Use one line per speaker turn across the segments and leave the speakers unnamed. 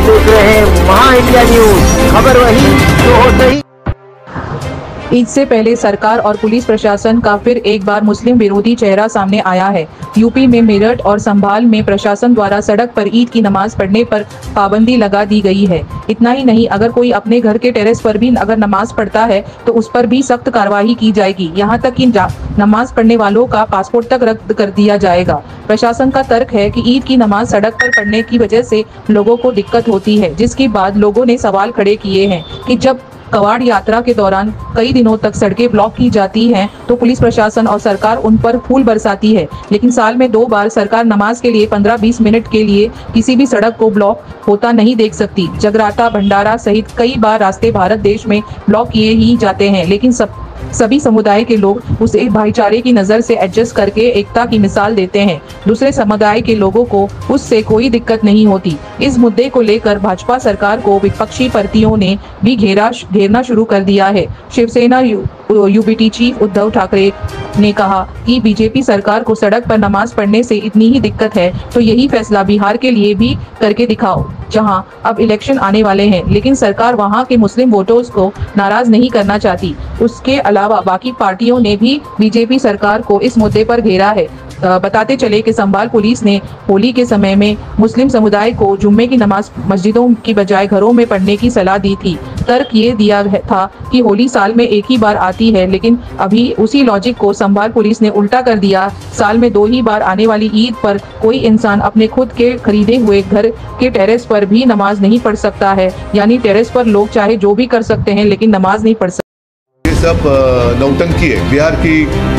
देख रहे हैं महा इंडिया न्यूज, खबर वही जो हो सही।
ईद से पहले सरकार और पुलिस प्रशासन का फिर एक बार मुस्लिम विरोधी चेहरा सामने आया है। यूपी में मेरठ और संभाल में प्रशासन द्वारा सड़क पर ईद की नमाज पढ़ने पर पाबंदी लगा दी गई है। इतना ही नहीं, अगर कोई अपने घर के टेरेस पर भी अगर नमाज पढ़ता है तो उस पर भी सख्त कार्रवाई की जाएगी। यहाँ तक कि नमाज पढ़ने वालों का पासपोर्ट तक रद्द कर दिया जाएगा। प्रशासन का तर्क है कि ईद की नमाज सड़क पर पढ़ने की वजह से लोगों को दिक्कत होती है, जिसके बाद लोगों ने सवाल खड़े किए हैं कि जब कवाड़ यात्रा के दौरान कई दिनों तक सड़कें ब्लॉक की जाती हैं तो पुलिस प्रशासन और सरकार उन पर फूल बरसाती है, लेकिन साल में 2 बार सरकार नमाज के लिए 15-20 मिनट के लिए किसी भी सड़क को ब्लॉक होता नहीं देख सकती। जगराता, भंडारा सहित कई बार रास्ते भारत देश में ब्लॉक किए ही जाते हैं, लेकिन सभी समुदाय के लोग उसे भाईचारे की नज़र से एडजस्ट करके एकता की मिसाल देते हैं। दूसरे समुदाय के लोगों को उससे कोई दिक्कत नहीं होती। इस मुद्दे को लेकर भाजपा सरकार को विपक्षी पार्टियों ने भी घेरना शुरू कर दिया है। शिवसेना यूबीटी चीफ उद्धव ठाकरे ने कहा कि बीजेपी सरकार को सड़क पर नमाज पढ़ने से इतनी ही दिक्कत है तो यही फैसला बिहार के लिए भी करके दिखाओ, जहां अब इलेक्शन आने वाले हैं, लेकिन सरकार वहां के मुस्लिम वोटर्स को नाराज नहीं करना चाहती। उसके अलावा बाकी पार्टियों ने भी बीजेपी सरकार को इस मुद्दे पर घेरा है। बताते चले कि संभाल पुलिस ने होली के समय में मुस्लिम समुदाय को जुम्मे की नमाज मस्जिदों की बजाय घरों में पढ़ने की सलाह दी थी। तर्क ये दिया था कि होली साल में एक ही बार आती है, लेकिन अभी उसी लॉजिक को संभाल पुलिस ने उल्टा कर दिया। साल में 2 ही बार आने वाली ईद पर कोई इंसान अपने खुद के खरीदे हुए घर के टेरेस पर भी नमाज नहीं पढ़ सकता है, यानी टेरेस पर लोग चाहे जो भी कर सकते हैं लेकिन नमाज नहीं पढ़ सकते।
सब नौटंकी है। बिहार की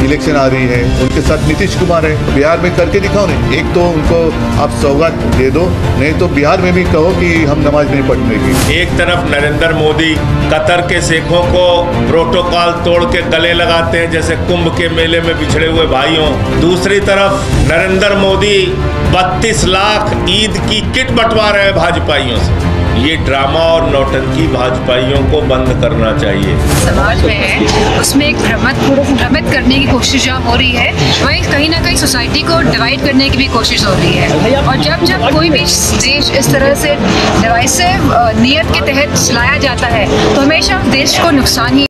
इलेक्शन आ रही है, उनके साथ नीतीश कुमार है, बिहार में करके दिखाओ। नहीं, एक तो उनको आप सौगात दे दो, नहीं तो बिहार में भी कहो कि हम नमाज नहीं पढ़ने की।
एक तरफ नरेंद्र मोदी कतर के शेखों को प्रोटोकॉल तोड़ के गले लगाते हैं जैसे कुंभ के मेले में बिछड़े हुए भाइयों, दूसरी तरफ नरेंद्र मोदी 32 लाख ईद की किट बंटवा रहे हैं भाजपाइयों से। ये ड्रामा और नौटंकी भाजपाइयों को बंद करना चाहिए।
समाज में है उसमें एक भ्रमित करने की कोशिश हो रही है, वहीं कहीं ना कहीं सोसाइटी को डिवाइड करने की भी कोशिश हो रही है। और जब कोई भी देश इस तरह से डिवाइसिव नियत के तहत चलाया जाता है तो हमेशा देश को नुकसान ही